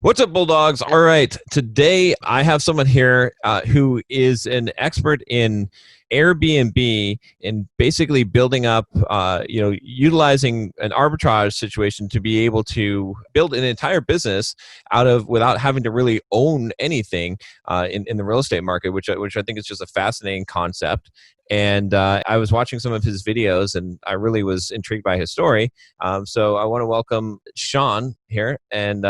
What's up, Bulldogs? All right. Today, I have someone here who is an expert in Airbnb and basically building up, utilizing an arbitrage situation to be able to build an entire business without having to really own anything in the real estate market, which I think is just a fascinating concept. And I was watching some of his videos, and I really was intrigued by his story. So I want to welcome Sean here. And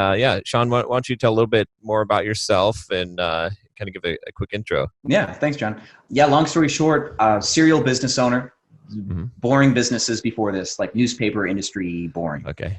Sean, why don't you tell a little bit more about yourself and kind of give a quick intro? Yeah, thanks, John. Yeah, long story short, serial business owner, boring businesses before this, like newspaper industry, boring. Okay.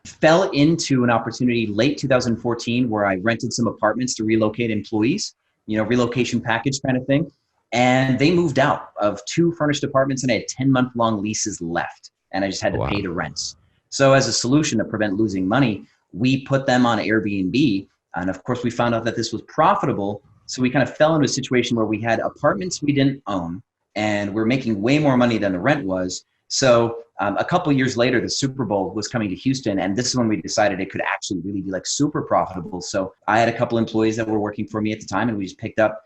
Fell into an opportunity late 2014 where I rented some apartments to relocate employees, relocation package kind of thing. And they moved out of 2 furnished apartments, and I had 10-month-long leases left, and I just had to pay the rents. So as a solution to prevent losing money, we put them on Airbnb. And of course, we found out that this was profitable. So we kind of fell into a situation where we had apartments we didn't own, and we're making way more money than the rent was. So a couple years later, the Super Bowl was coming to Houston, and this is when we decided it could actually really be like super profitable. So I had a couple employees that were working for me at the time, and we just picked up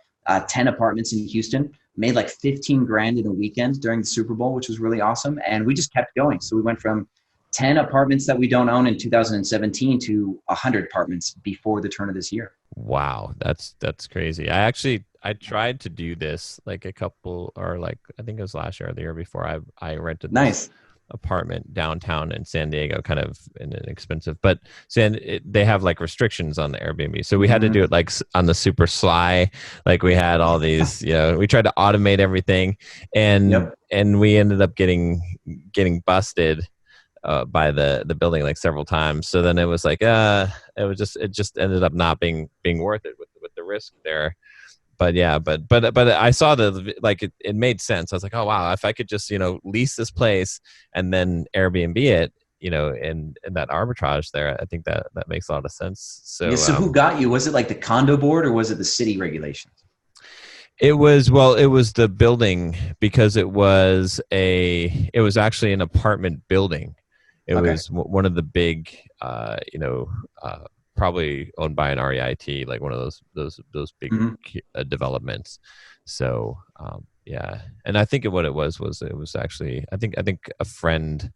10 apartments in Houston, made like 15 grand in a weekend during the Super Bowl, which was really awesome. And we just kept going. So we went from 10 apartments that we don't own in 2017 to 100 apartments before the turn of this year. Wow. That's crazy. I tried to do this I think it was last year or the year before. I rented this apartment downtown in San Diego, kind of inexpensive, but they have like restrictions on the Airbnb. So we had to do it like on the super sly. Like we had all these, we tried to automate everything, and we ended up getting busted by the building like several times. So then it was like, it just ended up not being worth it with the risk there. But yeah, but I saw it made sense. I was like, oh wow, if I could just lease this place and then Airbnb it, and that arbitrage there, I think that makes a lot of sense. So who got you? Was it like the condo board or was it the city regulations? It was the building, because it was actually an apartment building. It was one of the big, probably owned by an REIT, like one of those big developments. So and I think what it was actually, I think a friend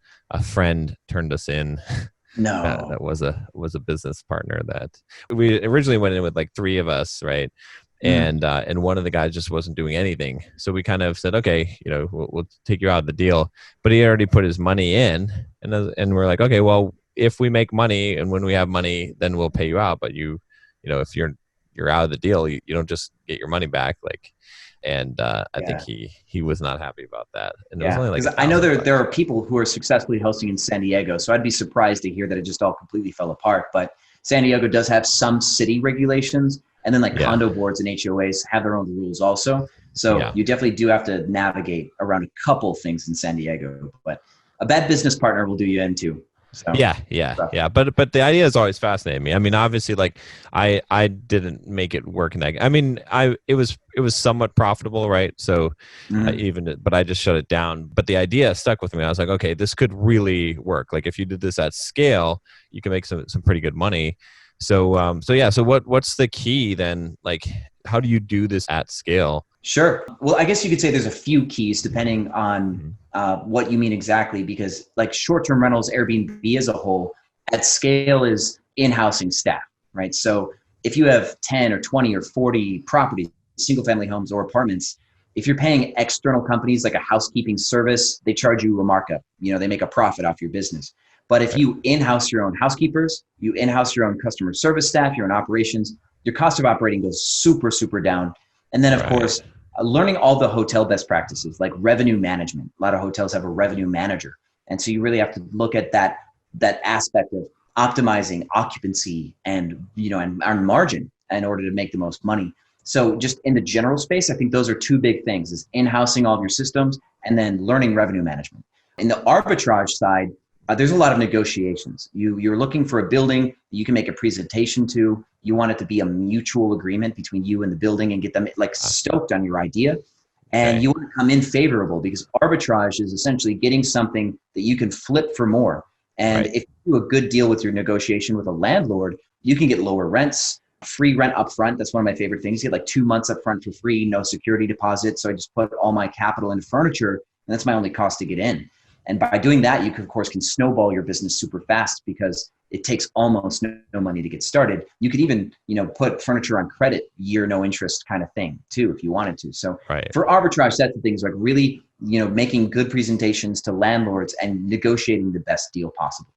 turned us in. No, that was a business partner that we originally went in with, like 3 of us, right? And one of the guys just wasn't doing anything. So we kind of said, okay, we'll take you out of the deal. But he already put his money in, and we're like, okay, well, if we make money and when we have money, then we'll pay you out. But if you're out of the deal, you don't just get your money back. I think he was not happy about that. And it was only like I know there are people who are successfully hosting in San Diego, so I'd be surprised to hear that it just all completely fell apart. But San Diego does have some city regulations, and then condo boards and HOAs have their own rules also. So you definitely do have to navigate around a couple things in San Diego. But a bad business partner will do you in too. So, yeah. But the idea has always fascinated me. I mean, obviously, I didn't make it work. It was somewhat profitable, right? So but I just shut it down. But the idea stuck with me. I was like, okay, this could really work. Like if you did this at scale, you can make some pretty good money. So what's the key then? Like, how do you do this at scale? Sure. Well, I guess you could say there's a few keys depending on what you mean exactly, because like short-term rentals, Airbnb as a whole, at scale is in-housing staff, right? So if you have 10 or 20 or 40 properties, single-family homes or apartments, if you're paying external companies like a housekeeping service, they charge you a markup. They make a profit off your business. But if you in-house your own housekeepers, you in-house your own customer service staff, your own operations, your cost of operating goes super, super down. And then, of course, learning all the hotel best practices like revenue management. A lot of hotels have a revenue manager. And so you really have to look at that aspect of optimizing occupancy and earn margin in order to make the most money. So just in the general space, I think those are 2 big things, is in-housing all of your systems and then learning revenue management. In the arbitrage side, there's a lot of negotiations. You're looking for a building that you can make a presentation to. You want it to be a mutual agreement between you and the building and get them stoked on your idea. And you want to come in favorable, because arbitrage is essentially getting something that you can flip for more. And if you do a good deal with your negotiation with a landlord, you can get lower rents, free rent upfront. That's one of my favorite things. You get like 2 months upfront for free, no security deposit. So I just put all my capital into furniture, and that's my only cost to get in. And by doing that, you can, of course, can snowball your business super fast because it takes almost no money to get started. You could even, put furniture on credit, year no interest kind of thing too, if you wanted to. So for arbitrage, that's the things like really, making good presentations to landlords and negotiating the best deal possible.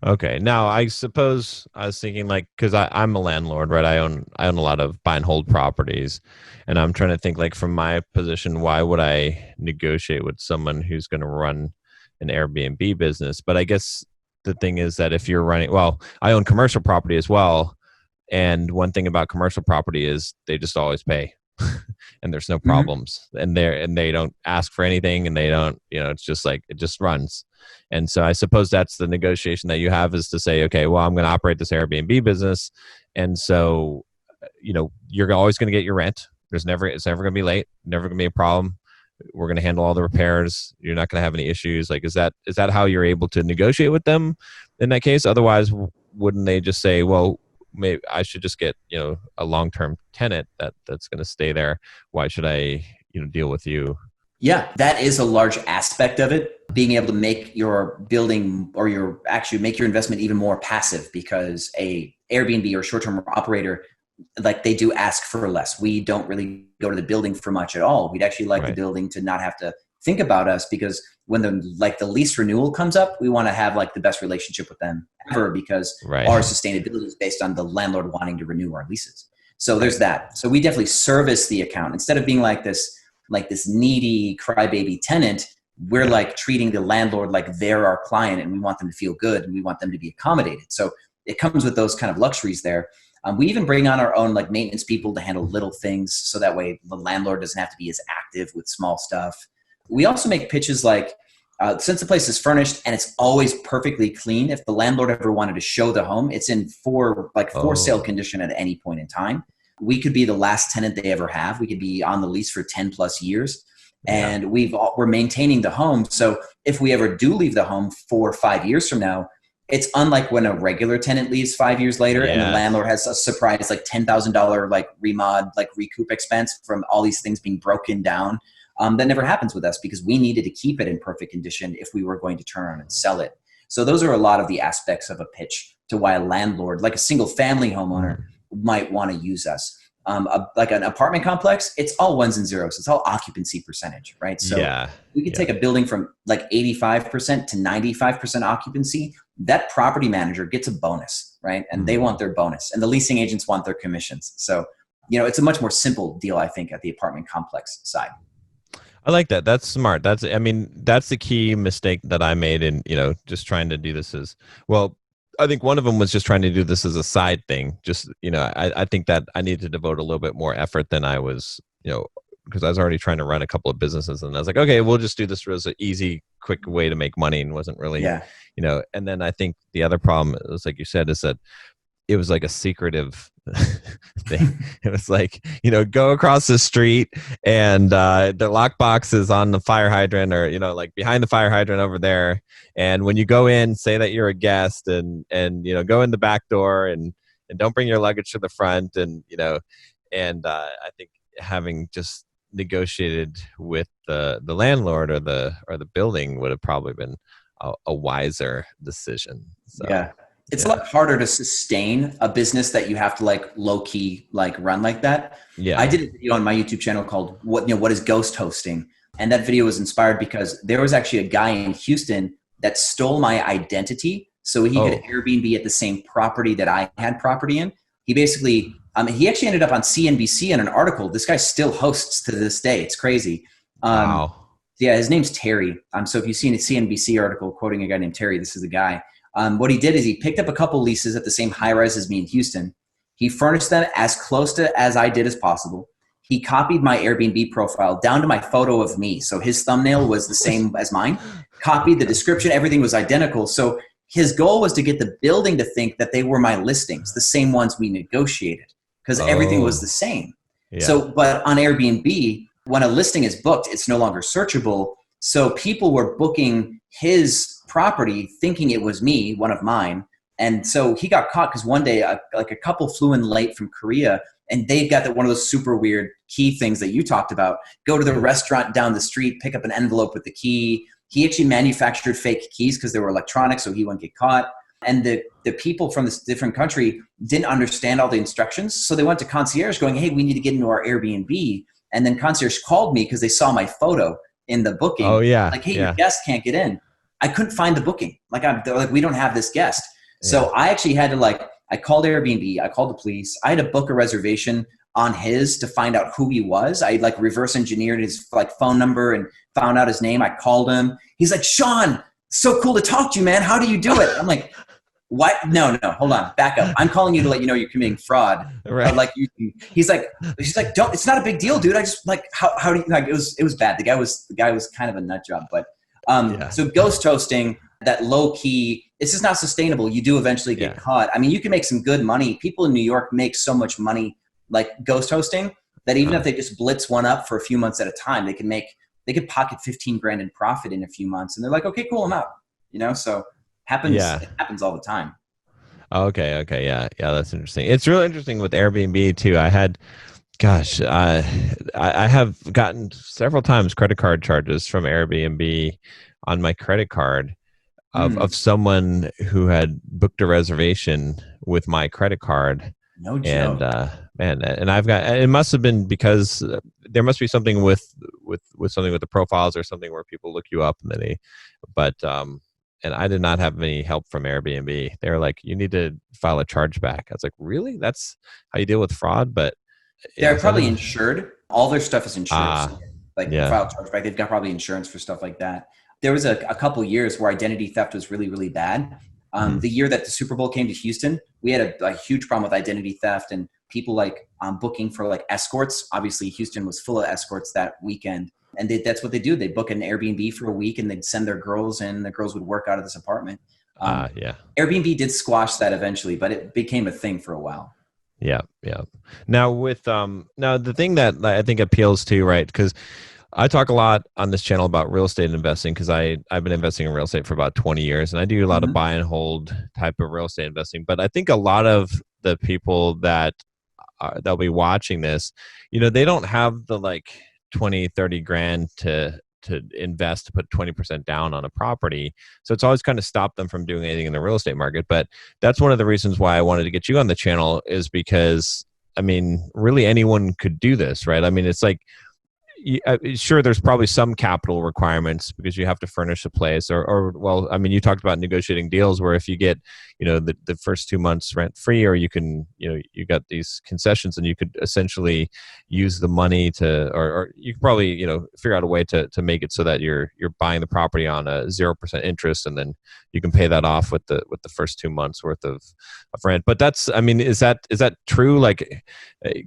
Okay. Now, I suppose I was thinking because I'm a landlord, right? I own a lot of buy and hold properties, and I'm trying to think from my position, why would I negotiate with someone who's going to run an Airbnb business? But I guess the thing is that if you're running, I own commercial property as well. And one thing about commercial property is they just always pay and there's no problems, and they don't ask for anything, and they don't, it's just it just runs. And so I suppose that's the negotiation that you have, is to say, okay, well, I'm going to operate this Airbnb business. And so, you're always going to get your rent. It's never going to be late, never going to be a problem. We're going to handle all the repairs. You're not going to have any issues. Is that how you're able to negotiate with them in that case? Otherwise, wouldn't they just say, well, maybe I should just get, a long-term tenant that's going to stay there. Why should I, deal with you? Yeah, that is a large aspect of it. Being able to make your building or make your investment even more passive, because a Airbnb or short-term operator, they do ask for less. We don't really go to the building for much at all. We'd actually like the building to not have to think about us, because when the lease renewal comes up, we want to have the best relationship with them ever, because our sustainability is based on the landlord wanting to renew our leases. So there's that. So we definitely service the account instead of being this needy crybaby tenant. We're treating the landlord like they're our client, and we want them to feel good, and we want them to be accommodated. So it comes with those kind of luxuries there. We even bring on our own maintenance people to handle little things, so that way the landlord doesn't have to be as active with small stuff. We also make pitches since the place is furnished and it's always perfectly clean, if the landlord ever wanted to show the home, it's in for sale condition at any point in time. We could be the last tenant they ever have. We could be on the lease for 10 plus years. And we're maintaining the home. So if we ever do leave the home 4 or 5 years from now, it's unlike when a regular tenant leaves 5 years later and the landlord has a surprise $10,000 remod recoup expense from all these things being broken down. That never happens with us, because we needed to keep it in perfect condition if we were going to turn around and sell it. So those are a lot of the aspects of a pitch to why a landlord, a single family homeowner, might want to use us. An apartment complex, it's all ones and zeros. It's all occupancy percentage, right? So we could take a building from 85% to 95% occupancy. That property manager gets a bonus, right? And they want their bonus, and the leasing agents want their commissions. So, it's a much more simple deal, I think, at the apartment complex side. I like that. That's smart. That's the key mistake that I made in, just trying to do this as well. I think one of them was just trying to do this as a side thing. Just, I think that I needed to devote a little bit more effort than I was, because I was already trying to run a couple of businesses, and I was like, okay, we'll just do this as an easy, quick way to make money, and wasn't really, and then I think the other problem is, like you said, is that it was a secretive thing. It was go across the street and the lockbox is on the fire hydrant, or behind the fire hydrant over there, and when you go in, say that you're a guest, and go in the back door, and don't bring your luggage to the front, and I think having just negotiated with the landlord or the building would have probably been a wiser decision. So. It's a lot harder to sustain a business that you have to low key run like that. I did a video on my YouTube channel called what is ghost hosting, and that video was inspired because there was actually a guy in Houston that stole my identity so he could Airbnb at the same property that I had property in. He basically he actually ended up on CNBC in an article. This guy still hosts to this day. It's crazy. Wow. Yeah, his name's Terry. So if you've seen a CNBC article quoting a guy named Terry, this is the guy. What he did is he picked up a couple leases at the same high rise as me in Houston. He furnished them as close to as I did as possible. He copied my Airbnb profile down to my photo of me. So his thumbnail was the same as mine. Copied the description. Everything was identical. So his goal was to get the building to think that they were my listings, the same ones we negotiated, because everything was the same. So, but on Airbnb, when a listing is booked, it's no longer searchable. So people were booking his property thinking it was me, one of mine, And so he got caught because one day, like a couple flew in late from Korea, and they got one of those super weird key things that you talked about. Go to the restaurant down the street, pick up an envelope with the key. He actually manufactured fake keys because they were electronic, so he wouldn't get caught. And the people from this different country didn't understand all the instructions. So they went to concierge going, hey, we need to get into our Airbnb. And then concierge called me because they saw my photo in the booking. Oh, yeah. Like, hey, your guest can't get in. I couldn't find the booking. They're like, we don't have this guest. So I actually had to I called Airbnb, I called the police. I had to book a reservation on his to find out who he was. I reverse engineered his phone number and found out his name. I called him. He's like, Sean, so cool to talk to you, man. How do you do it? I'm like, what? No, hold on, back up. I'm calling you to let you know you're committing fraud. Right. She's like, don't. It's not a big deal, dude. I just how do you It was bad. The guy was kind of a nut job, but so ghost hosting, that low key, it's just not sustainable. You do eventually get caught. I mean, you can make some good money. People in New York make so much money ghost hosting that even if they just blitz one up for a few months at a time, they could pocket 15 grand in profit in a few months. And they're like, okay, cool, I'm out. So it happens all the time. Okay. Yeah. That's interesting. It's really interesting with Airbnb too. I have gotten several times credit card charges from Airbnb on my credit card of someone who had booked a reservation with my credit card. No joke. And I've got, it must have been because there must be something with something with the profiles or something where people look you up and then and I did not have any help from Airbnb. They were like, you need to file a chargeback. I was like, really? That's how you deal with fraud? But they're probably insured. All their stuff is insured. File chargeback. They've got probably insurance for stuff like that. There was a couple years where identity theft was really, really bad. The year that the Super Bowl came to Houston, we had a huge problem with identity theft and people booking for escorts. Obviously, Houston was full of escorts that weekend. And that's what they do. They book an Airbnb for a week and they'd send their girls in. The girls would work out of this apartment. Airbnb did squash that eventually, but it became a thing for a while. Yeah. Now with now the thing that I think appeals to, right? Because I talk a lot on this channel about real estate investing because I've been investing in real estate for about 20 years and I do a lot of buy and hold type of real estate investing. But I think a lot of the people that'll be watching this, they don't have the 20, 30 grand to invest, to put 20% down on a property. So it's always kind of stopped them from doing anything in the real estate market. But that's one of the reasons why I wanted to get you on the channel is because, really anyone could do this, right? It's sure, there's probably some capital requirements because you have to furnish a place you talked about negotiating deals where if you get, the first 2 months rent free, or you can, you got these concessions and you could essentially use the money or you could probably, figure out a way to make it so that you're buying the property on a 0% interest and then you can pay that off with the first 2 months worth of rent. But that's, is that true?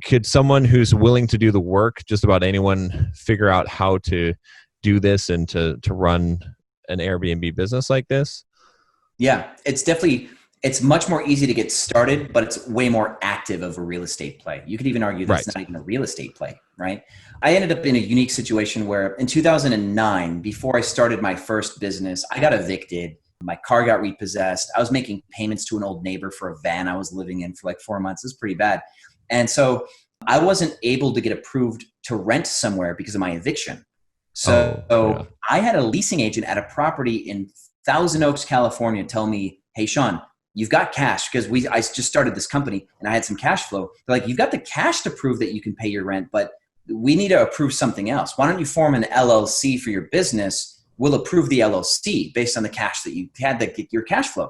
Could someone who's willing to do the work, just about anyone, figure out how to do this and to run an Airbnb business like this? Yeah, it's much more easy to get started, but it's way more active of a real estate play. You could even argue that it's not even a real estate play, right? I ended up in a unique situation where in 2009, before I started my first business, I got evicted. My car got repossessed. I was making payments to an old neighbor for a van I was living in for 4 months. It was pretty bad. And so I wasn't able to get approved to rent somewhere because of my eviction. So I had a leasing agent at a property in Thousand Oaks, California, tell me, hey, Sean, you've got cash, because I just started this company and I had some cash flow. They're like, you've got the cash to prove that you can pay your rent, but we need to approve something else. Why don't you form an LLC for your business? We'll approve the LLC based on the cash that you had, your cash flow.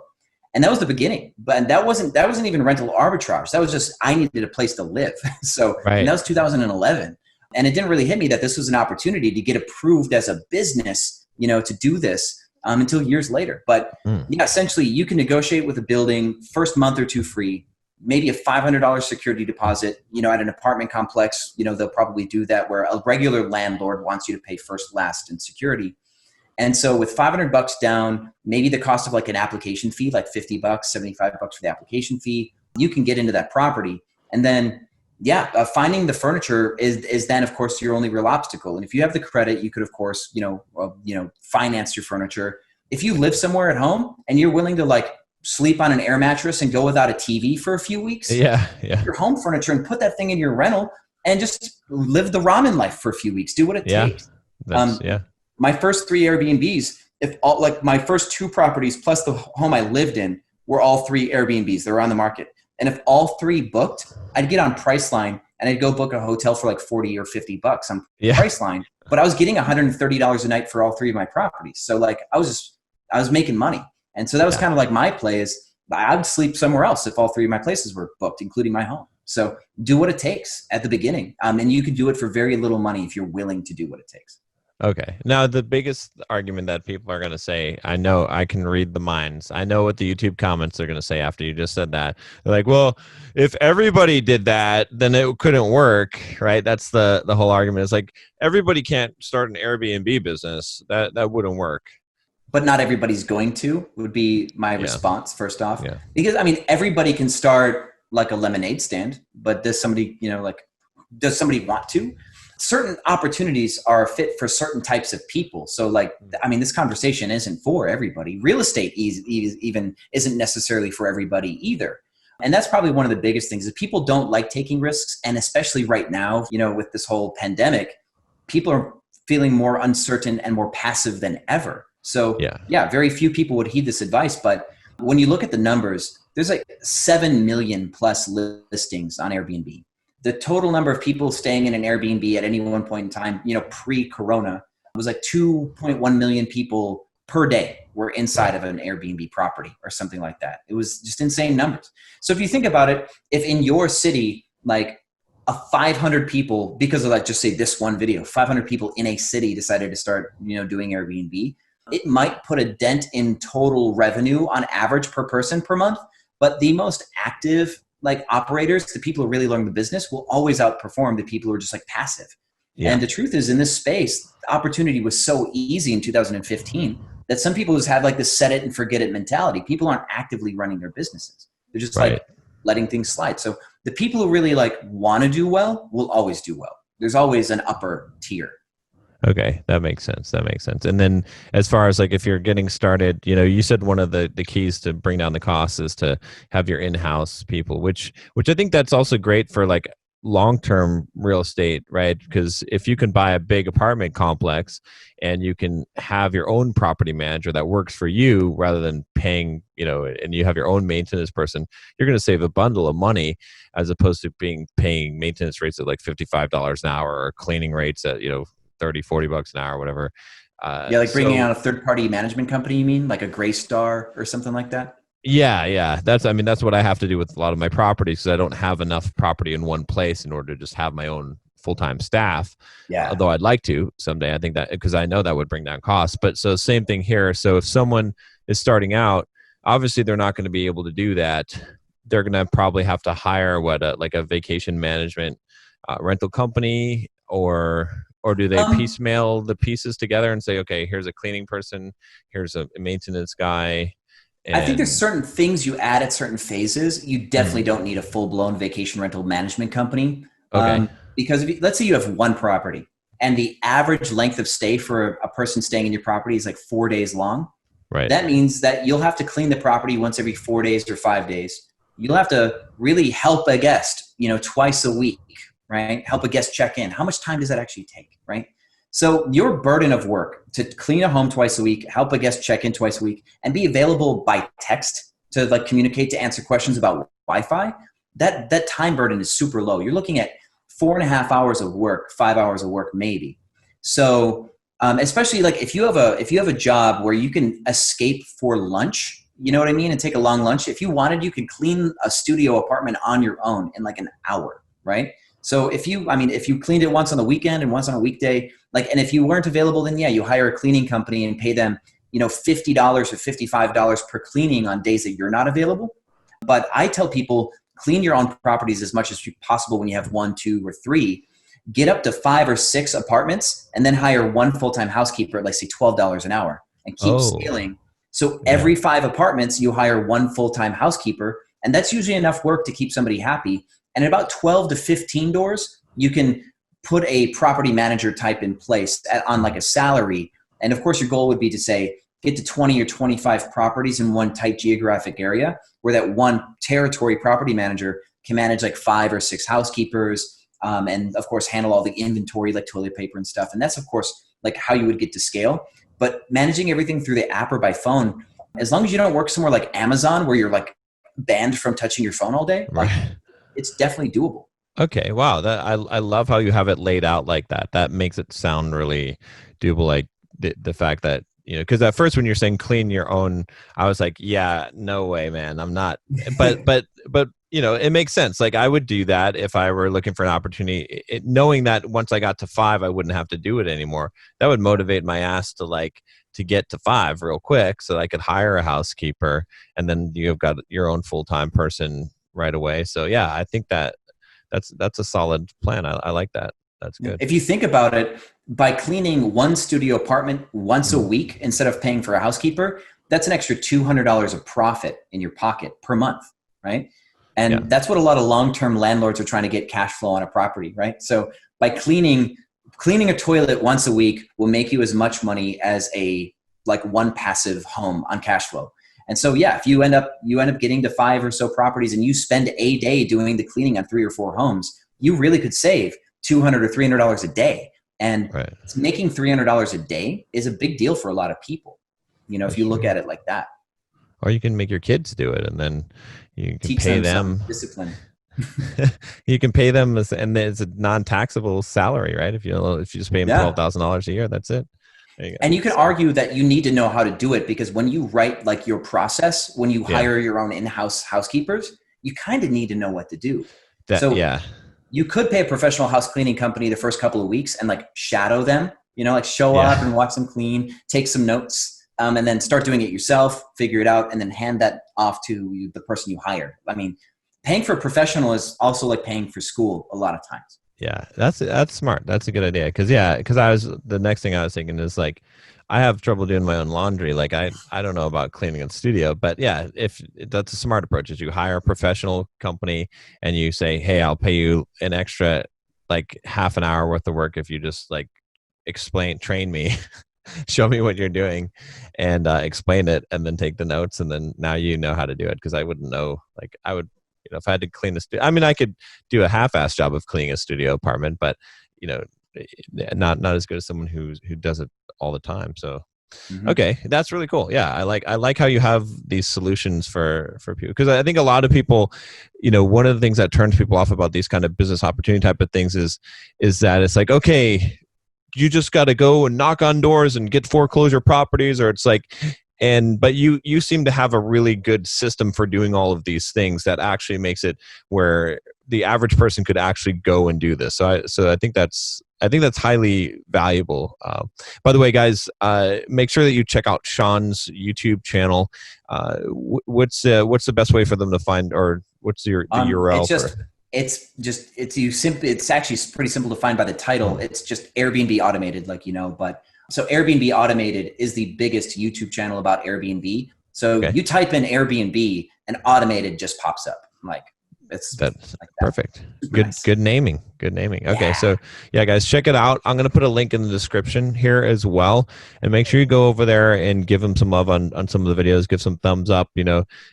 And that was the beginning, but that wasn't even rental arbitrage. That was just, I needed a place to live. And that was 2011. And it didn't really hit me that this was an opportunity to get approved as a business, to do this until years later. But essentially you can negotiate with a building, first month or two free, maybe a $500 security deposit, at an apartment complex, they'll probably do that where a regular landlord wants you to pay first, last in security. And so with $500 down, maybe the cost of an application fee, $50, $75 for the application fee, you can get into that property. And then, finding the furniture is then, of course, your only real obstacle. And if you have the credit, you could, of course, finance your furniture. If you live somewhere at home and you're willing to sleep on an air mattress and go without a TV for a few weeks. Yeah. Your home furniture and put that thing in your rental and just live the ramen life for a few weeks. Do what it takes. My first 3 Airbnbs, if all, like my first 2 properties plus the home I lived in were all 3 Airbnbs. They were on the market. And if all 3 booked, I'd get on Priceline and I'd go book a hotel for like 40 or 50 bucks on Priceline. But I was getting $130 a night for all 3 of my properties. So like I was making money. And so that was kind of like my play is I would sleep somewhere else if all 3 of my places were booked, including my home. So do what it takes at the beginning. And you can do it for very little money if you're willing to do what it takes. Okay. Now, the biggest argument that people are going to say, I know I can read the minds. I know what the YouTube comments are going to say after you just said that. They're like, well, if everybody did that, then it couldn't work, right? That's the whole argument. It's like everybody can't start an Airbnb business. That wouldn't work. But not everybody's going to, would be my response first off. Yeah. Because, I mean, everybody can start like a lemonade stand, but does somebody, does somebody want to? Certain opportunities are fit for certain types of people. So like, I mean, this conversation isn't for everybody. Real estate even isn't necessarily for everybody either. And that's probably one of the biggest things is people don't like taking risks. And especially right now, with this whole pandemic, people are feeling more uncertain and more passive than ever. So very few people would heed this advice. But when you look at the numbers, there's like 7 million plus listings on Airbnb. The total number of people staying in an Airbnb at any one point in time, pre-corona, was like 2.1 million people per day were inside of an Airbnb property or something like that. It was just insane numbers. So if you think about it, if in your city, like 500 people, because of like, just say this one video, 500 people in a city decided to start, doing Airbnb, it might put a dent in total revenue on average per person per month. But the most active operators, the people who really learn the business, will always outperform the people who are just like passive. Yeah. And the truth is, in this space, the opportunity was so easy in 2015 that some people just have like this set it and forget it mentality. People aren't actively running their businesses. They're just like letting things slide. So the people who really want to do well will always do well. There's always an upper tier. Okay, that makes sense. And then as far as if you're getting started, you said one of the keys to bring down the costs is to have your in-house people, which I think that's also great for long-term real estate, right? Because if you can buy a big apartment complex and you can have your own property manager that works for you rather than paying, and you have your own maintenance person, you're going to save a bundle of money as opposed to paying maintenance rates at $55 an hour or cleaning rates at, $30-$40 an hour or whatever. Bringing out a third-party management company, you mean like a Greystar or something like that? Yeah. That's what I have to do with a lot of my properties because I don't have enough property in one place in order to just have my own full-time staff. Yeah. Although I'd like to someday. I think that because I know that would bring down costs. But so same thing here. So if someone is starting out, obviously they're not going to be able to do that. They're going to probably have to hire a vacation management rental company or do they piecemeal the pieces together and say, okay, here's a cleaning person, here's a maintenance guy? I think there's certain things you add at certain phases. You definitely don't need a full-blown vacation rental management company. Okay. Because let's say you have one property and the average length of stay for a person staying in your property is 4 days long. Right. That means that you'll have to clean the property once every 4 days or 5 days. You'll have to really help a guest, twice a week. Right? Help a guest check in. How much time does that actually take? Right? So your burden of work to clean a home twice a week, help a guest check in twice a week, and be available by text to communicate, to answer questions about Wi-Fi, that time burden is super low. You're looking at 4.5 hours of work, 5 hours of work, maybe. So especially if you have a job where you can escape for lunch, you know what I mean? And take a long lunch. If you wanted, you could clean a studio apartment on your own in an hour, right? So if you cleaned it once on the weekend and once on a weekday, and if you weren't available, then you hire a cleaning company and pay them, $50 or $55 per cleaning on days that you're not available. But I tell people, clean your own properties as much as possible when you have 1, 2, or 3. Get up to 5 or 6 apartments and then hire one full-time housekeeper at say $12 an hour and keep scaling. So every 5 apartments, you hire one full-time housekeeper, and that's usually enough work to keep somebody happy. And at about 12 to 15 doors, you can put a property manager type in place on a salary. And of course, your goal would be to say, get to 20 or 25 properties in one tight geographic area, where that one territory property manager can manage like 5 or 6 housekeepers, and of course handle all the inventory like toilet paper and stuff. And that's of course like how you would get to scale. But managing everything through the app or by phone, as long as you don't work somewhere like Amazon where you're like banned from touching your phone all day, like, it's definitely doable. Okay. Wow. I love how you have it laid out like that. That makes it sound really doable. Like the fact that, because at first when you're saying clean your own, I was like, yeah, no way, man. I'm not. But it makes sense. Like I would do that if I were looking for an opportunity, knowing that once I got to 5, I wouldn't have to do it anymore. That would motivate my ass to get to 5 real quick so that I could hire a housekeeper, and then you've got your own full-time person right away. So yeah, I think that's a solid plan. I like that. That's good. If you think about it, by cleaning one studio apartment once a week instead of paying for a housekeeper, that's an extra $200 of profit in your pocket per month, right? And that's what a lot of long-term landlords are trying to get cash flow on a property, right? So by cleaning a toilet once a week will make you as much money as one passive home on cash flow. And so, yeah, if you end up getting to 5 or so properties and you spend a day doing the cleaning on 3 or 4 homes, you really could save $200 or $300 a day. And making $300 a day is a big deal for a lot of people, if you look at it like that. Or you can make your kids do it, and then you can teach pay them discipline. You can pay them, and it's a non-taxable salary, right? If you just pay them $12,000 a year, that's it. And you can argue that you need to know how to do it, because when you write like your process, when you hire your own in-house housekeepers, you kind of need to know what to do. You could pay a professional house cleaning company the first couple of weeks and like shadow them, show up and watch them clean, take some notes, and then start doing it yourself, figure it out, and then hand that off to the person you hire. I mean, paying for a professional is also like paying for school a lot of times. Yeah, that's smart. That's a good idea. Because the next thing I was thinking is like, I have trouble doing my own laundry. Like I don't know about cleaning a studio, but yeah, if that's a smart approach, is you hire a professional company and you say, hey, I'll pay you an extra like half an hour worth of work if you just like train me, show me what you're doing, and explain it, and then take the notes, and then now you know how to do it. Because I wouldn't know. Like I would. If I had to clean the studio, I mean, I could do a half-ass job of cleaning a studio apartment, but not as good as someone who does it all the time. So, okay, that's really cool. Yeah, I like how you have these solutions for people, because I think a lot of people, one of the things that turns people off about these kind of business opportunity type of things is that it's like, okay, you just got to go and knock on doors and get foreclosure properties, or it's like. But you seem to have a really good system for doing all of these things that actually makes it where the average person could actually go and do this. So I think that's highly valuable. By the way, guys, make sure that you check out Sean's YouTube channel. What's the best way for them to find, or what's the URL? It's actually pretty simple to find by the title. It's just Airbnb Automated, but. So Airbnb Automated is the biggest YouTube channel about Airbnb. So you type in Airbnb and Automated just pops up. That's perfect. Good naming. Okay. So yeah, guys, check it out. I'm going to put a link in the description here as well. And make sure you go over there and give them some love on some of the videos. Give some thumbs up.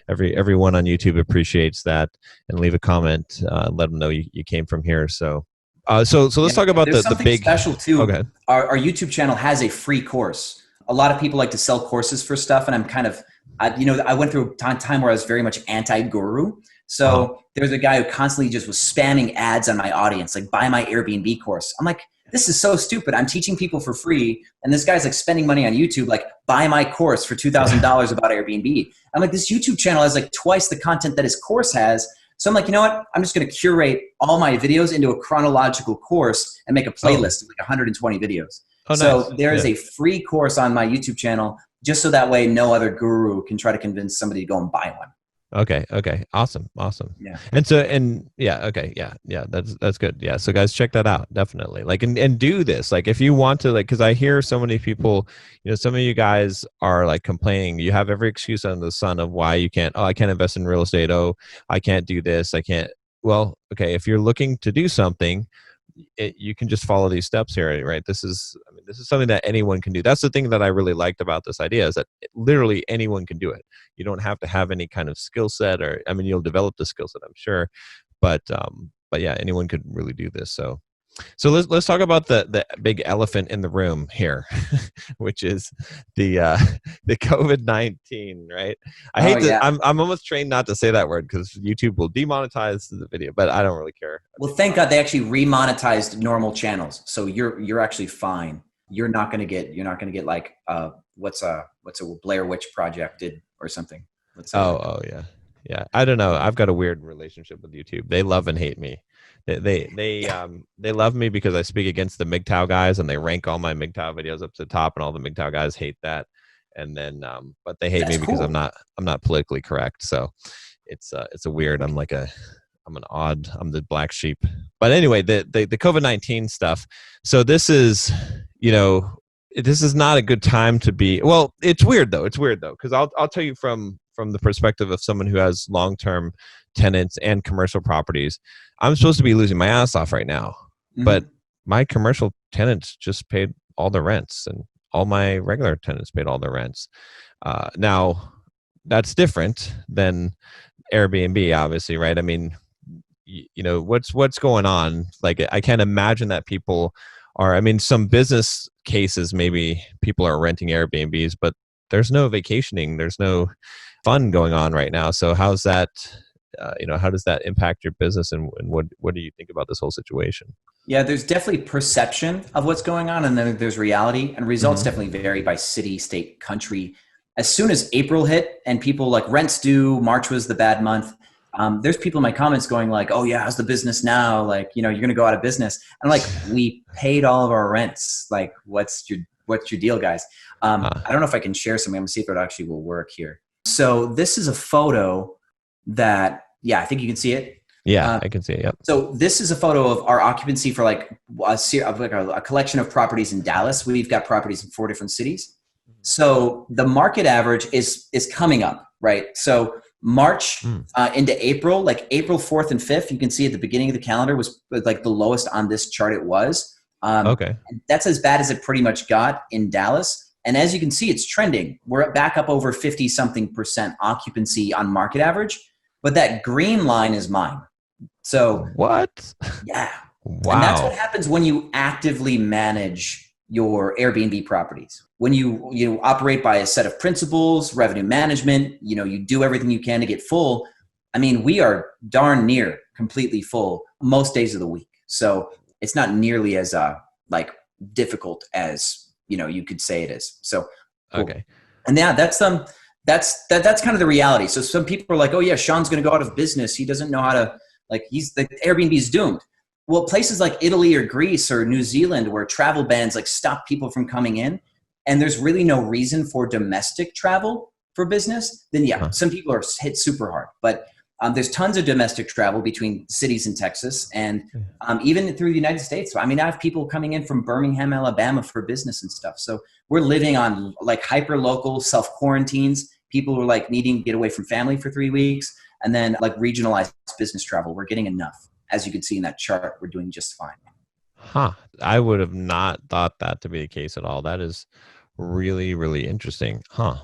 Everyone on YouTube appreciates that, and leave a comment. Let them know you came from here. So let's talk about the big special too. Okay. Our YouTube channel has a free course. A lot of people like to sell courses for stuff, and I'm kind of, I went through a time where I was very much anti-guru. So there's a guy who constantly just was spamming ads on my audience, like buy my Airbnb course. I'm like, this is so stupid. I'm teaching people for free, and this guy's like spending money on YouTube, like buy my course for $2,000 about Airbnb. I'm like, this YouTube channel has like twice the content that his course has. So I'm like, you know what? I'm just going to curate all my videos into a chronological course and make a playlist of like 120 videos. So there is a free course on my YouTube channel, just so that way no other guru can try to convince somebody to go and buy one. Okay. Awesome. Yeah. That's good. Yeah. So guys, check that out. Definitely. And do this. If you want to, cause I hear so many people, some of you guys are complaining. You have every excuse under the sun of why you can't, I can't invest in real estate. I can't do this. I can't. Well, okay. If you're looking to do something, you can just follow these steps here, right? This is something that anyone can do. That's the thing that I really liked about this idea, is that literally anyone can do it. You don't have to have any kind of skill set, or, I mean, you'll develop the skill set, I'm sure, but yeah, anyone could really do this. So let's talk about the big elephant in the room here, which is the COVID-19, right? I hate to. I'm almost trained not to say that word because YouTube will demonetize the video, but I don't really care. Well, thank God they actually remonetized normal channels, so you're actually fine. You're not gonna get like what's a Blair Witch Project did or something. Oh yeah. I don't know. I've got a weird relationship with YouTube. They love and hate me. They love me because I speak against the MGTOW guys, and they rank all my MGTOW videos up to the top, and all the MGTOW guys hate that. And then but they hate me because I'm not politically correct. So it's a weird, I'm the black sheep. But anyway, the COVID-19 stuff. So this is, this is not a good time to be, well, it's weird though. Because I'll tell you from the perspective of someone who has long-term tenants and commercial properties. I'm supposed to be losing my ass off right now, but my commercial tenants just paid all the rents, and all my regular tenants paid all their rents. Now that's different than Airbnb, obviously, right? I mean, what's going on? Like, I can't imagine that people are, I mean, some business cases, maybe people are renting Airbnbs, but there's no vacationing, there's no fun going on right now. So how's that, how does that impact your business, and what do you think about this whole situation? Yeah, there's definitely perception of what's going on, and then there's reality, and results definitely vary by city, state, country. As soon as April hit and people like rents due, March was the bad month. There's people in my comments going like, oh yeah, how's the business now? Like, you're going to go out of business. And like, we paid all of our rents. Like, what's your deal, guys? I don't know if I can share something. I'm gonna see if it actually will work here. So this is a photo that, I think you can see it. Yeah, I can see it. Yep. So this is a photo of our occupancy for like a collection of properties in Dallas. We've got properties in 4 different cities. So the market average is coming up, right? So March into April, like April 4th and 5th, you can see at the beginning of the calendar was like the lowest on this chart it was. Okay. That's as bad as it pretty much got in Dallas. And as you can see, it's trending. We're back up over 50-something% occupancy on market average, but that green line is mine. So what? Yeah. Wow. And that's what happens when you actively manage your Airbnb properties. When you operate by a set of principles, revenue management, you do everything you can to get full. I mean, we are darn near completely full most days of the week. So it's not nearly as difficult as you could say it is. So cool. Okay. And yeah, that's kind of the reality. So some people are like, oh yeah, Sean's going to go out of business. He doesn't know how to, the Airbnb's doomed. Well, places like Italy or Greece or New Zealand, where travel bans stop people from coming in, and there's really no reason for domestic travel for business, then some people are hit super hard. But there's tons of domestic travel between cities in Texas and even through the United States. So, I mean, I have people coming in from Birmingham, Alabama for business and stuff. So we're living on hyper local self quarantines. People who are needing to get away from family for 3 weeks, and then regionalized business travel. We're getting enough. As you can see in that chart, we're doing just fine. Huh. I would have not thought that to be the case at all. That is really, really interesting. Huh.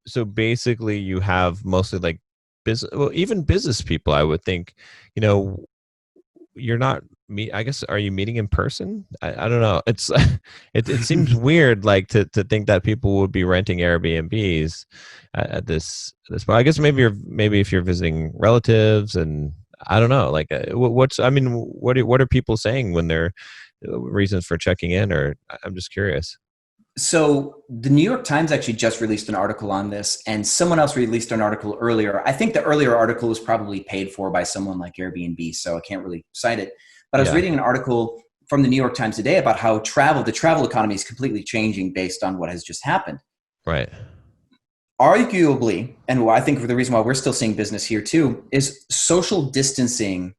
So basically you have mostly business, well, even business people, I would think, you're not I guess, are you meeting in person? I don't know. It's, it seems weird, to think that people would be renting Airbnbs at this, but I guess maybe if you're visiting relatives, and I don't know, what are people saying when they're reasons for checking in, or I'm just curious. So the New York Times actually just released an article on this, and someone else released an article earlier. I think the earlier article was probably paid for by someone like Airbnb, so I can't really cite it. But I was reading an article from the New York Times today about how the travel economy is completely changing based on what has just happened. Right. Arguably, and I think the reason why we're still seeing business here too, is social distancing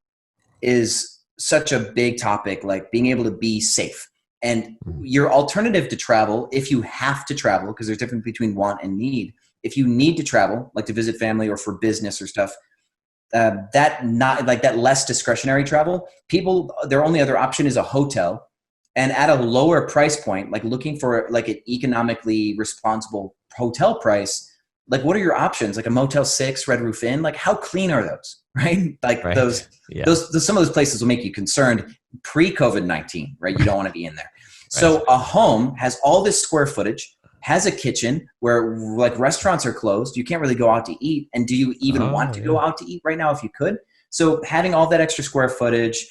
is such a big topic, being able to be safe. And your alternative to travel, if you have to travel, because there's a difference between want and need. If you need to travel, to visit family or for business or stuff, that less discretionary travel, people, their only other option is a hotel, and at a lower price point, like looking for like an economically responsible hotel price. Like, what are your options? Like a Motel 6, Red Roof Inn, like how clean are those? Right? Like Right. those, Yeah. those, some of those places will make you concerned pre-COVID-19, right? You don't want to be in there. Right. So a home has all this square footage, has a kitchen where like restaurants are closed. You can't really go out to eat. And do you even want to go out to eat right now if you could? So having all that extra square footage,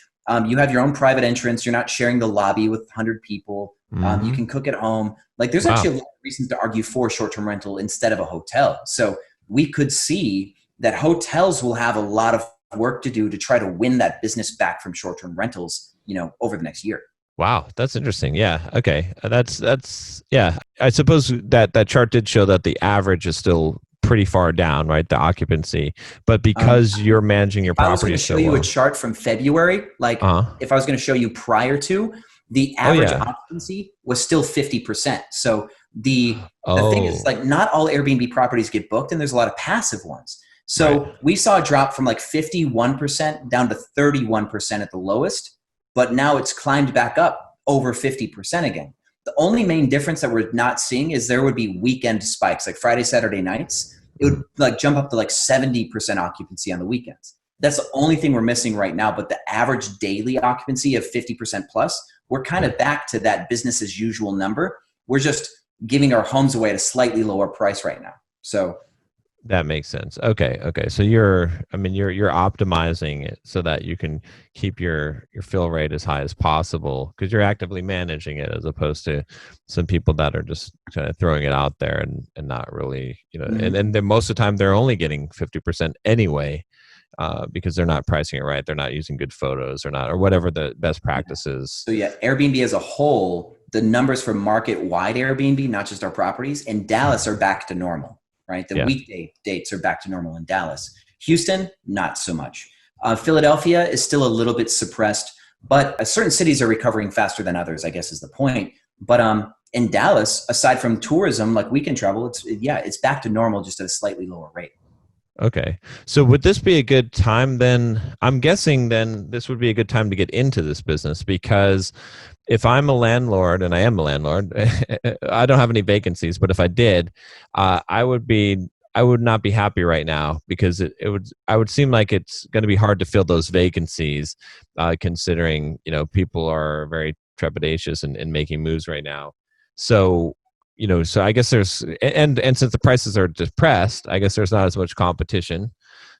you have your own private entrance. You're not sharing the lobby with 100 people. You can cook at home. Like there's actually a lot of reasons to argue for short-term rental instead of a hotel. So we could see that hotels will have a lot of work to do to try to win that business back from short-term rentals, over the next year. Wow, that's interesting. Yeah. Okay. That's yeah. I suppose that chart did show that the average is still pretty far down, right? The occupancy, but because you're managing your property, I was going to show you a chart from February. Like if I was going to show you prior to, the average occupancy was still 50%. So the thing is, like, not all Airbnb properties get booked, and there's a lot of passive ones. So we saw a drop from like 51% down to 31% at the lowest, but now it's climbed back up over 50% again. The only main difference that we're not seeing is there would be weekend spikes, like Friday, Saturday nights. It would like jump up to like 70% occupancy on the weekends. That's the only thing we're missing right now. But the average daily occupancy of 50% plus, we're kind of back to that business as usual number. We're just giving our homes away at a slightly lower price right now. So that makes sense. Okay. So you're optimizing it so that you can keep your fill rate as high as possible because you're actively managing it, as opposed to some people that are just kind of throwing it out there and not really, and then most of the time they're only getting 50% anyway, because they're not pricing it right. They're not using good photos or whatever the best practices. So Airbnb as a whole, the numbers for market-wide Airbnb, not just our properties, in Dallas are back to normal. Right, the weekday dates are back to normal in Dallas. Houston, not so much. Philadelphia is still a little bit suppressed, but certain cities are recovering faster than others, I guess is the point. But in Dallas, aside from tourism, like weekend travel, it's back to normal, just at a slightly lower rate. Okay. So would this be a good time then? I'm guessing then this would be a good time to get into this business, because if I'm a landlord, and I am a landlord, I don't have any vacancies, but if I did, I would not be happy right now, because I would seem like it's going to be hard to fill those vacancies, considering, people are very trepidatious in making moves right now. So, so I guess there's, and since the prices are depressed, I guess there's not as much competition.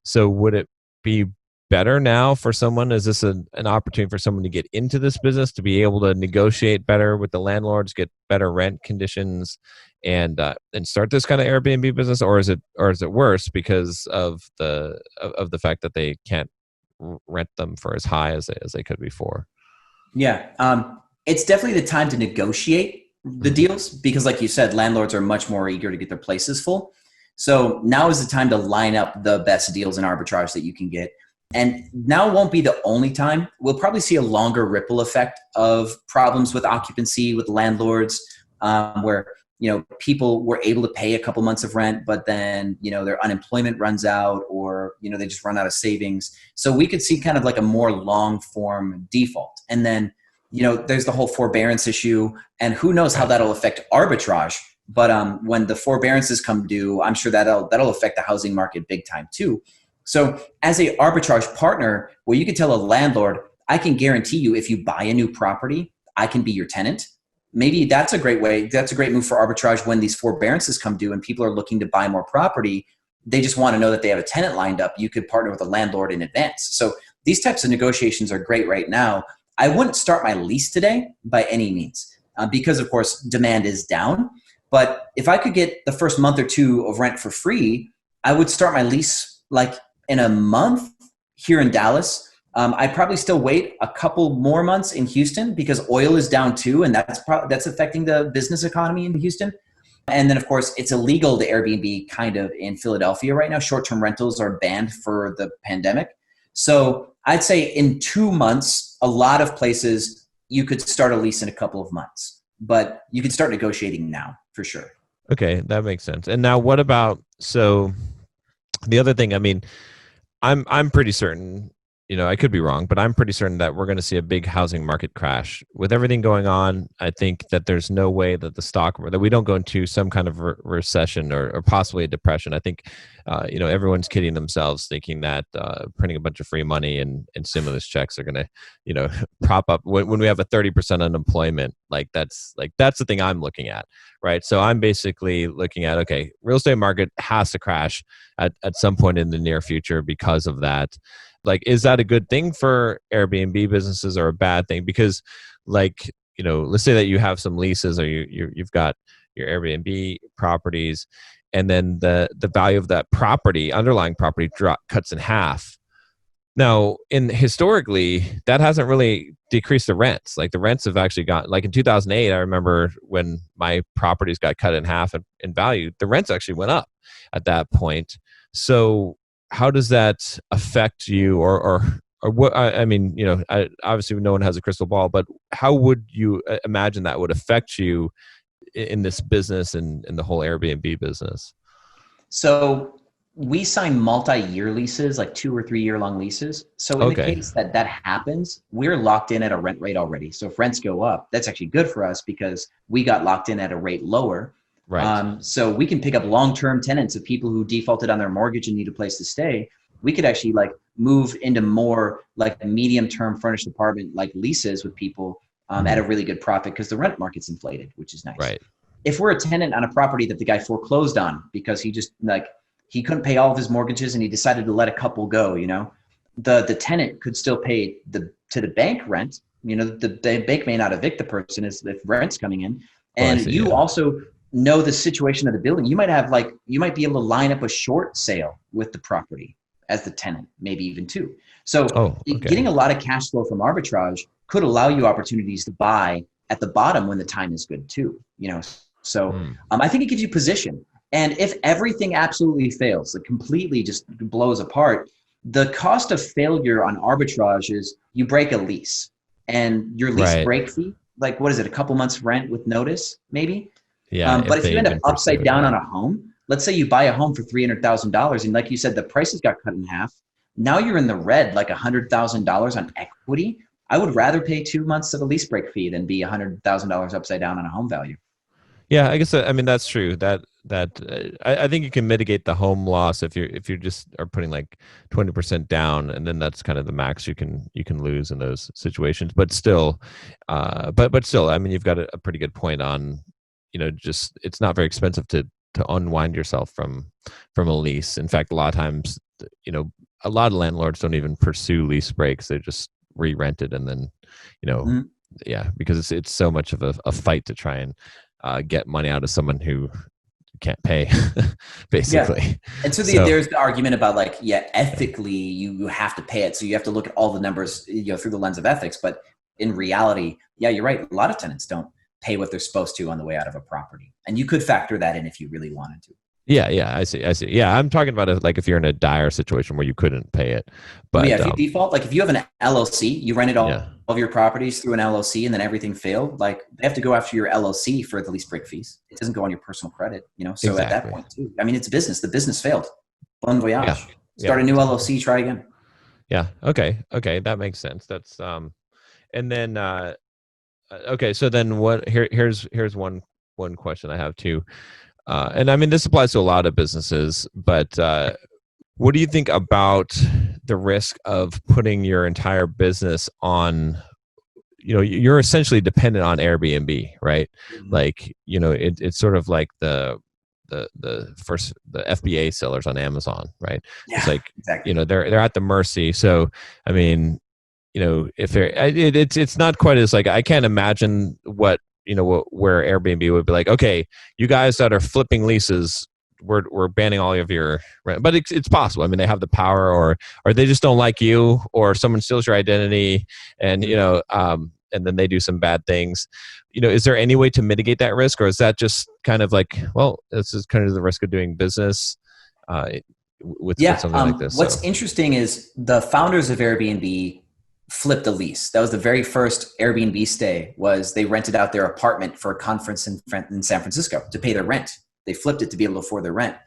So would it be better now for someone? Is this an opportunity for someone to get into this business, to be able to negotiate better with the landlords, get better rent conditions, and start this kind of Airbnb business, or is it worse because of the fact that they can't rent them for as high as they could before? Yeah, it's definitely the time to negotiate the deals, because like you said, landlords are much more eager to get their places full. So now is the time to line up the best deals in arbitrage that you can get. And now won't be the only time. We'll probably see a longer ripple effect of problems with occupancy with landlords, where people were able to pay a couple months of rent, but then their unemployment runs out, or they just run out of savings. So we could see kind of like a more long form default. And then there's the whole forbearance issue, and who knows how that'll affect arbitrage. But when the forbearances come due, I'm sure that'll affect the housing market big time too. So as a arbitrage partner, well, you can tell a landlord, I can guarantee you, if you buy a new property, I can be your tenant. Maybe that's a great way. That's a great move for arbitrage when these forbearances come due and people are looking to buy more property. They just want to know that they have a tenant lined up. You could partner with a landlord in advance. So these types of negotiations are great right now. I wouldn't start my lease today by any means, because of course demand is down. But if I could get the first month or two of rent for free, I would start my lease like in a month here in Dallas. I'd probably still wait a couple more months in Houston, because oil is down too, and that's affecting the business economy in Houston. And then of course it's illegal to Airbnb kind of in Philadelphia right now. Short-term rentals are banned for the pandemic. So I'd say in 2 months, a lot of places you could start a lease in a couple of months, but you can start negotiating now for sure. Okay, that makes sense. And now what about, so the other thing, I'm pretty certain, I could be wrong, but I'm pretty certain that we're going to see a big housing market crash with everything going on. I think that there's no way that that we don't go into some kind of recession or possibly a depression. I think, everyone's kidding themselves thinking that printing a bunch of free money and stimulus checks are going to, prop up when we have a 30% unemployment. That's the thing I'm looking at, right? So I'm basically looking at, okay, real estate market has to crash at some point in the near future because of that. Is that a good thing for Airbnb businesses or a bad thing? Because let's say that you have some leases or you've got your Airbnb properties, and then the value of that underlying property cuts in half. Now, historically, that hasn't really decreased the rents. The rents have actually got, in 2008, I remember when my properties got cut in half in value, the rents actually went up at that point. So how does that affect you, or what? I mean, obviously no one has a crystal ball, but how would you imagine that would affect you in this business and in the whole Airbnb business? So we sign multi-year leases, like 2 or 3 year long leases. So in the case that happens, we're locked in at a rent rate already. So if rents go up, that's actually good for us because we got locked in at a rate lower. Right. So we can pick up long-term tenants of people who defaulted on their mortgage and need a place to stay. We could actually move into more medium-term furnished apartment leases with people at a really good profit because the rent market's inflated, which is nice. Right. If we're a tenant on a property that the guy foreclosed on because he just he couldn't pay all of his mortgages and he decided to let a couple go, the tenant could still pay to the bank rent. The bank may not evict the person if rent's coming in. And also know the situation of the building. You might have you might be able to line up a short sale with the property as the tenant, maybe even two. So getting a lot of cash flow from arbitrage could allow you opportunities to buy at the bottom when the time is good too, So I think it gives you position. And if everything absolutely fails, completely just blows apart, the cost of failure on arbitrage is you break a lease and your lease break fee, what is it? A couple months rent with notice, maybe? Yeah. But if you end up upside down on a home, let's say you buy a home for $300,000 and like you said, the prices got cut in half. Now you're in the red, $100,000 on equity. I would rather pay 2 months of a lease break fee than be $100,000 upside down on a home value. Yeah, I guess that's true. I think you can mitigate the home loss if you just are putting 20% down, and then that's kind of the max you can lose in those situations. But still, I mean, you've got a pretty good point on, just it's not very expensive to unwind yourself from a lease. In fact, a lot of times, a lot of landlords don't even pursue lease breaks; they just re-rent it, and then, yeah, because it's so much of a fight to try and get money out of someone who can't pay, basically. Yeah. And so there's the argument about ethically you have to pay it. So you have to look at all the numbers, through the lens of ethics. But in reality, yeah, you're right. A lot of tenants don't pay what they're supposed to on the way out of a property. And you could factor that in if you really wanted to. Yeah, I see. Yeah, I'm talking about it if you're in a dire situation where you couldn't pay it. But if you default, if you have an LLC, you rented all of your properties through an LLC and then everything failed, they have to go after your LLC for the lease break fees. It doesn't go on your personal credit, So at that point too, I mean, it's a business. The business failed. Bon voyage. Yeah. Start a new LLC, try again. Yeah. Okay. That makes sense. That's and then okay. So then here's one question I have too. And I mean, this applies to a lot of businesses, but what do you think about the risk of putting your entire business on, you're essentially dependent on Airbnb, right? Mm-hmm. It's sort of like the FBA sellers on Amazon, right? Yeah, it's exactly. They're at the mercy. So, I mean, if it's not quite as I can't imagine where Airbnb would be okay, you guys that are flipping leases, we're banning all of your rent. But it's possible. I mean, they have the power, or they just don't like you, or someone steals your identity, and and then they do some bad things. Is there any way to mitigate that risk, or is that just kind of this is kind of the risk of doing business with something like this? What's interesting is the founders of Airbnb flipped a lease. That was the very first Airbnb stay. Was they rented out their apartment for a conference in San Francisco to pay their rent. They flipped it to be able to afford their rent.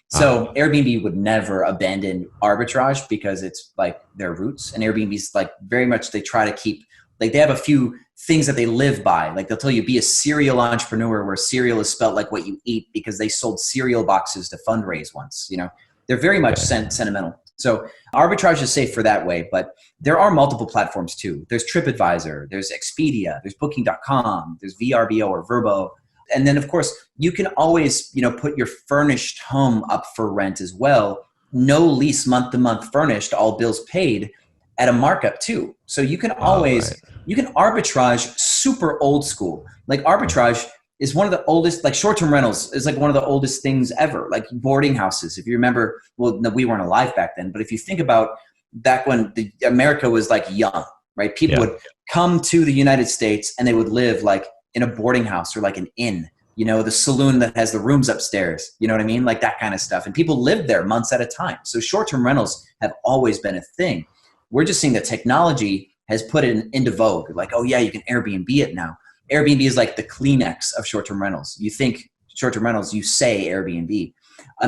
So Airbnb would never abandon arbitrage because it's like their roots, and Airbnb's like very much, they try to keep, like they have a few things that they live by. Like they'll tell you be a serial entrepreneur, where cereal is spelled like what you eat, because they sold cereal boxes to fundraise once, you know. They're very much sentimental. So arbitrage is safe for that way, but there are multiple platforms too. There's TripAdvisor, there's Expedia, there's Booking.com, there's VRBO or Vrbo. And then of course you can always, you know, put your furnished home up for rent as well. No lease, month to month furnished, all bills paid at a markup too. So you can always, you can arbitrage super old school. Like arbitrage is one of the oldest, like short-term rentals is like one of the oldest things ever, like boarding houses. If you remember, well, no, we weren't alive back then, but if you think about back when America was like young, right? People would come to the United States and they would live like in a boarding house or like an inn, you know, the saloon that has the rooms upstairs, you know what I mean? Like that kind of stuff. And people lived there months at a time. So short-term rentals have always been a thing. We're just seeing that technology has put it into vogue. Like, oh yeah, you can Airbnb it now. Airbnb is like the Kleenex of short-term rentals. You think short-term rentals, you say Airbnb.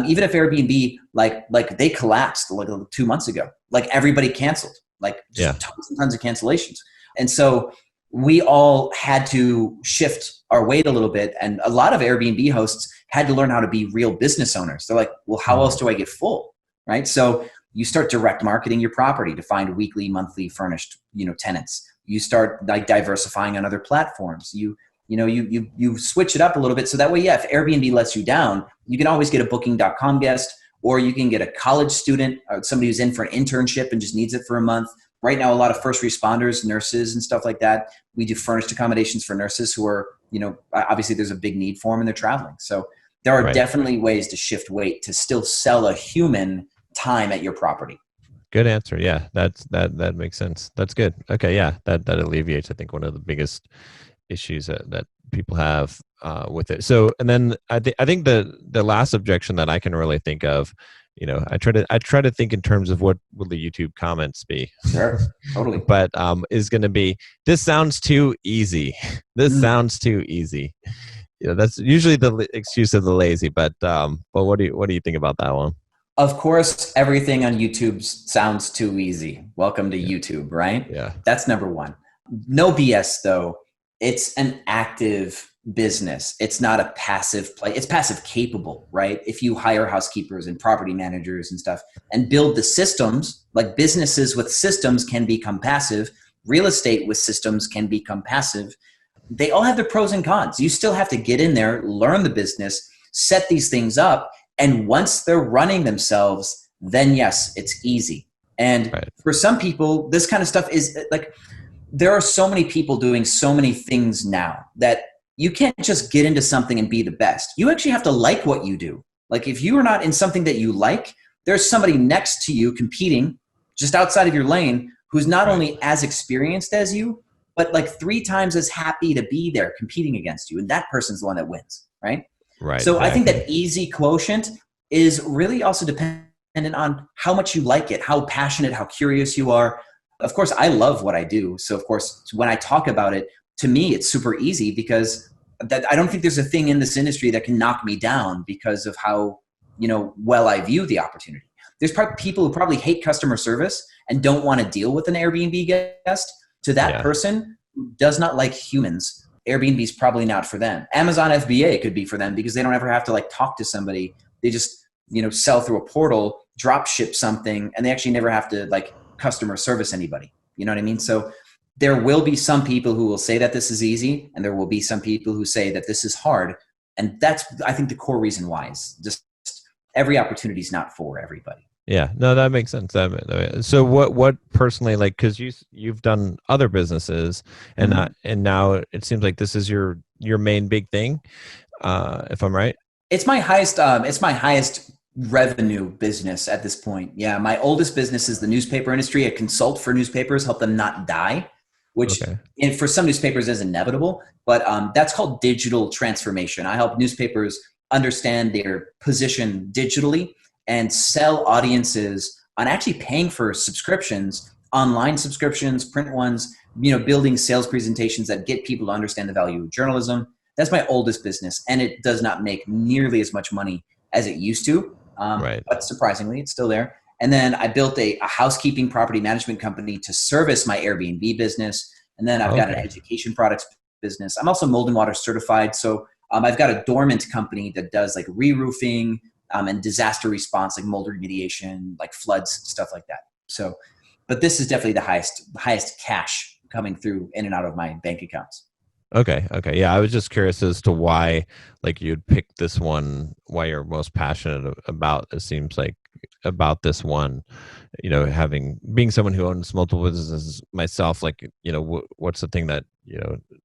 Even if Airbnb, like they collapsed like 2 months ago, like everybody canceled, like just tons and tons of cancellations. And so we all had to shift our weight a little bit. And a lot of Airbnb hosts had to learn how to be real business owners. They're like, well, how else do I get full? Right? So you start direct marketing your property to find weekly, monthly furnished, you know, tenants. You start like diversifying on other platforms. You switch it up a little bit. So that way, if Airbnb lets you down, you can always get a Booking.com guest, or you can get a college student or somebody who's in for an internship and just needs it for a month. Right now, a lot of first responders, nurses and stuff like that, we do furnished accommodations for nurses who are, you know, obviously there's a big need for them and they're traveling. So there are definitely ways to shift weight to still sell a human time at your property. Good answer. Yeah, that makes sense. That's good. Okay, yeah, that alleviates, I think, one of the biggest issues that people have with it. So, and then I think the last objection that I can really think of, you know, I try to think in terms of what will the YouTube comments be. Sure, totally. But is going to be, this sounds too easy. This sounds too easy. You know, that's usually the excuse of the lazy. But what do you think about that one? Of course, everything on YouTube sounds too easy. Welcome to YouTube, right? Yeah. That's number one. No BS though. It's an active business. It's not a passive play. It's passive capable, right? If you hire housekeepers and property managers and stuff and build the systems, like businesses with systems can become passive. Real estate with systems can become passive. They all have their pros and cons. You still have to get in there, learn the business, set these things up. And once they're running themselves, then yes, it's easy. And for some people, this kind of stuff is like, there are so many people doing so many things now that you can't just get into something and be the best. You actually have to like what you do. Like if you are not in something that you like, there's somebody next to you competing just outside of your lane who's not only as experienced as you, but like 3 times as happy to be there competing against you. And that person's the one that wins, right? Right. So I think that easy quotient is really also dependent on how much you like it, how passionate, how curious you are. Of course, I love what I do. So of course, when I talk about it, to me, it's super easy because I don't think there's a thing in this industry that can knock me down because of how, you know, well I view the opportunity. There's probably people who probably hate customer service and don't want to deal with an Airbnb guest. To that person who does not like humans, Airbnb is probably not for them. Amazon FBA could be for them because they don't ever have to like talk to somebody. They just, you know, sell through a portal, drop ship something, and they actually never have to like customer service anybody. You know what I mean? So there will be some people who will say that this is easy, and there will be some people who say that this is hard. And that's, I think, the core reason why is just every opportunity is not for everybody. Yeah, no, that makes sense. So what personally, like, because you've done other businesses, and and now it seems like this is your main big thing, if I'm right. It's my highest revenue business at this point. Yeah, my oldest business is the newspaper industry. I consult for newspapers, help them not die, which and for some newspapers is inevitable. But that's called digital transformation. I help newspapers understand their position digitally and sell audiences on actually paying for subscriptions, online subscriptions, print ones, you know, building sales presentations that get people to understand the value of journalism. That's my oldest business, and it does not make nearly as much money as it used to. Right. But surprisingly, it's still there. And then I built a housekeeping property management company to service my Airbnb business. And then I've got an education products business. I'm also mold and water certified. So I've got a dormant company that does like re-roofing and disaster response, like mold remediation, like floods, stuff like that. So, but this is definitely the highest cash coming through in and out of my bank accounts. Okay. Yeah, I was just curious as to why, like, you'd pick this one, why you're most passionate about, it seems like, about this one, being someone who owns multiple businesses myself, like, what's the thing that,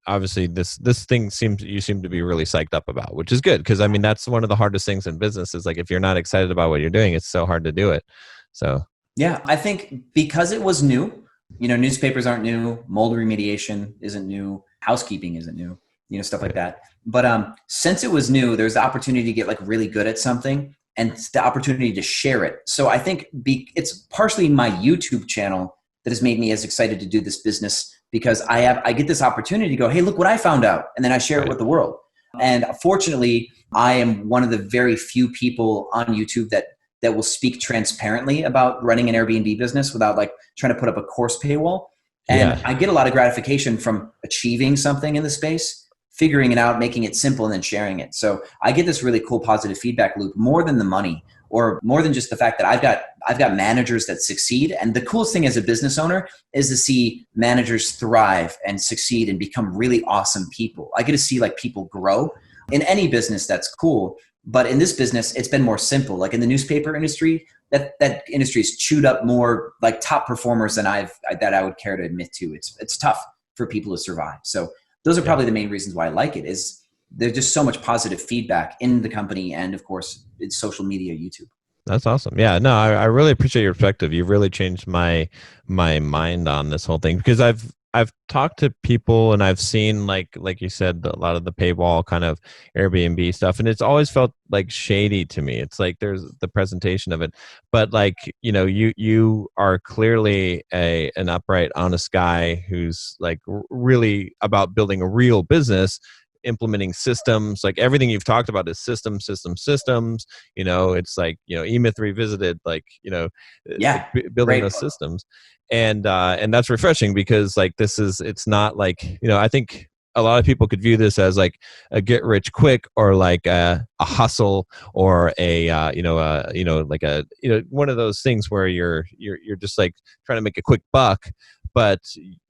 obviously this thing you seem to be really psyched up about, which is good. Because I mean, that's one of the hardest things in business is like, if you're not excited about what you're doing, it's so hard to do it. So. Yeah, I think because it was new, newspapers aren't new, mold remediation isn't new, housekeeping isn't new, stuff like that. But since it was new, there's the opportunity to get like really good at something and the opportunity to share it. So I think it's partially my YouTube channel that has made me as excited to do this business, because I get this opportunity to go, hey, look what I found out. And then I share it with the world. And fortunately, I am one of the very few people on YouTube that will speak transparently about running an Airbnb business without like trying to put up a course paywall. And I get a lot of gratification from achieving something in the space, figuring it out, making it simple, and then sharing it. So I get this really cool positive feedback loop, more than the money, or more than just the fact that I've got managers that succeed. And the coolest thing as a business owner is to see managers thrive and succeed and become really awesome people. I get to see like people grow. In any business, that's cool. But in this business, it's been more simple. Like in the newspaper industry, that industry is chewed up more like top performers than I would care to admit to. It's tough for people to survive. So those are probably the main reasons why I like it, is there's just so much positive feedback in the company, and of course it's social media, YouTube. That's awesome. Yeah, no, I really appreciate your perspective. You've really changed my mind on this whole thing, because I've talked to people and I've seen like you said, a lot of the paywall kind of Airbnb stuff, and it's always felt like shady to me. It's like there's the presentation of it, but like, you are clearly an upright, honest guy who's like really about building a real business, implementing systems. Like everything you've talked about is systems. It's like, E-Myth revisited, like, building those systems. And that's refreshing, because like it's not like, I think a lot of people could view this as like a get rich quick, or like a hustle, or one of those things where you're just like trying to make a quick buck, but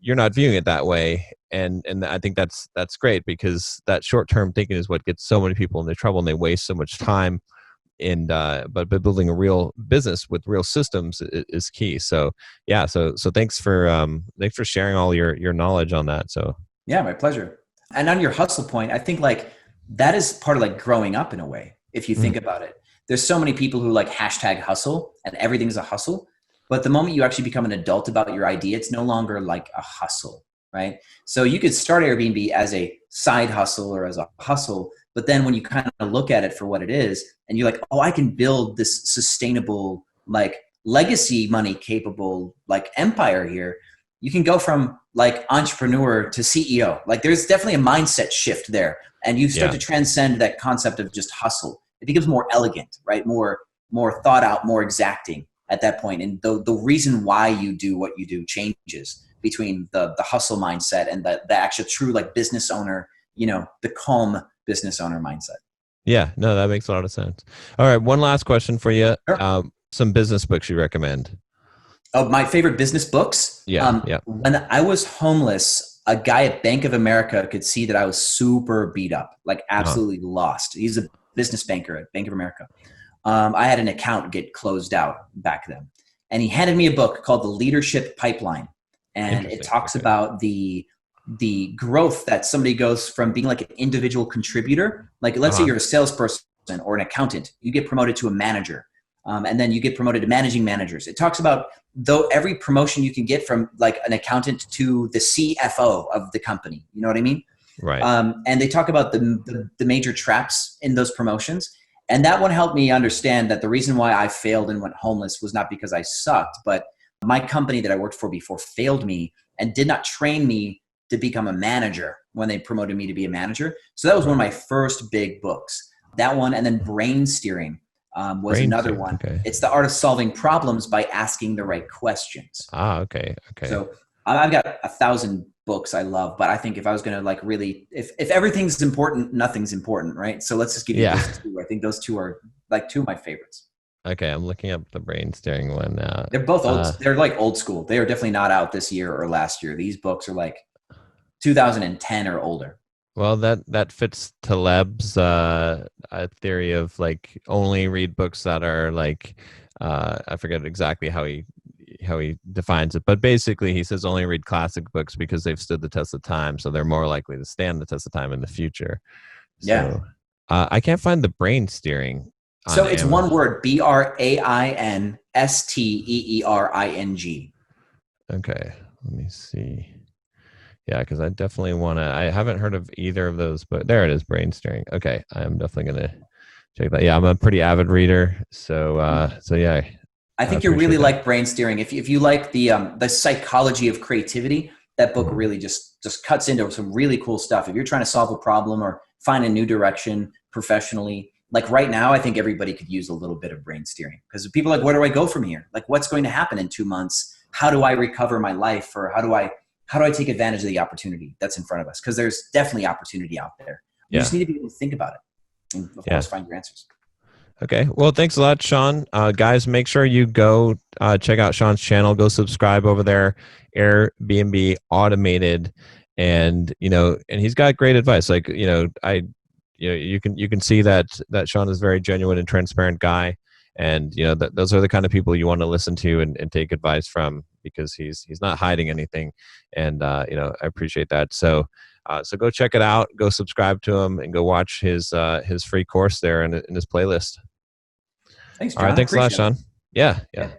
you're not viewing it that way. And I think that's great, because that short-term thinking is what gets so many people into trouble, and they waste so much time. And but building a real business with real systems is key. So yeah, so thanks for sharing all your knowledge on that. So yeah, my pleasure. And on your hustle point, I think like that is part of like growing up in a way. If you think about it, there's so many people who like hashtag hustle and everything's a hustle. But the moment you actually become an adult about your idea, it's no longer like a hustle, right? So you could start Airbnb as a side hustle or as a hustle, but then when you kind of look at it for what it is, and you're like, oh, I can build this sustainable, like legacy money capable, like empire here. You can go from like entrepreneur to CEO. Like there's definitely a mindset shift there, and you start to transcend that concept of just hustle. It becomes more elegant, right? More thought out, more exacting at that point. And the reason why you do what you do changes between the hustle mindset and the actual true like business owner, the calm business owner mindset. Yeah, no, that makes a lot of sense. All right, one last question for you. Sure. Some business books you recommend? Oh, my favorite business books. Yeah. When I was homeless, a guy at Bank of America could see that I was super beat up, like absolutely lost. He's a business banker at Bank of America. I had an account get closed out back then, and he handed me a book called The Leadership Pipeline, and it talks about the growth that somebody goes from being like an individual contributor. Like let's say you're a salesperson or an accountant, you get promoted to a manager. And then you get promoted to managing managers. It talks about though every promotion you can get from like an accountant to the CFO of the company. You know what I mean? Right. And they talk about the major traps in those promotions. And that one helped me understand that the reason why I failed and went homeless was not because I sucked, but my company that I worked for before failed me and did not train me to become a manager when they promoted me to be a manager. So that was one of my first big books. That one, and then Brain Steering. was Brain another steering. one. Okay. It's the art of solving problems by asking the right questions. Okay. So I've got 1,000 books I love, but I think if I was going to like really, if everything's important, nothing's important, right? So let's just give you those two. I think those two are like two of my favorites. Okay, I'm looking up the brain steering one now. They're both old. They're like old school. They are definitely not out this year or last year. These books are like 2010 or older. Well, that fits Taleb's theory of like only read books that are like I forget exactly how he defines it, but basically he says only read classic books because they've stood the test of time, so they're more likely to stand the test of time in the future. Yeah. So, I can't find the brain steering. So it's one word: BRAINSTEERING. Okay, let me see. Yeah, because I definitely want to. I haven't heard of either of those, but there it is, brain steering. Okay, I'm definitely gonna check that. Yeah, I'm a pretty avid reader, so yeah. I think you really like brain steering. If you like the psychology of creativity, that book really just cuts into some really cool stuff. If you're trying to solve a problem or find a new direction professionally, like right now, I think everybody could use a little bit of brain steering, because people are like, where do I go from here? Like, what's going to happen in 2 months? How do I recover my life? Or how do I take advantage of the opportunity that's in front of us? Because there's definitely opportunity out there. You just need to be able to think about it and of course find your answers. Okay. Well, thanks a lot, Sean. Guys, make sure you go check out Sean's channel. Go subscribe over there, Airbnb Automated, and he's got great advice. Like you can see that Sean is a very genuine and transparent guy, and those are the kind of people you want to listen to and take advice from, because he's not hiding anything, and I appreciate that. So go check it out. Go subscribe to him and go watch his free course there in his playlist. Thanks, John. All right, thanks a lot, Sean. Yeah.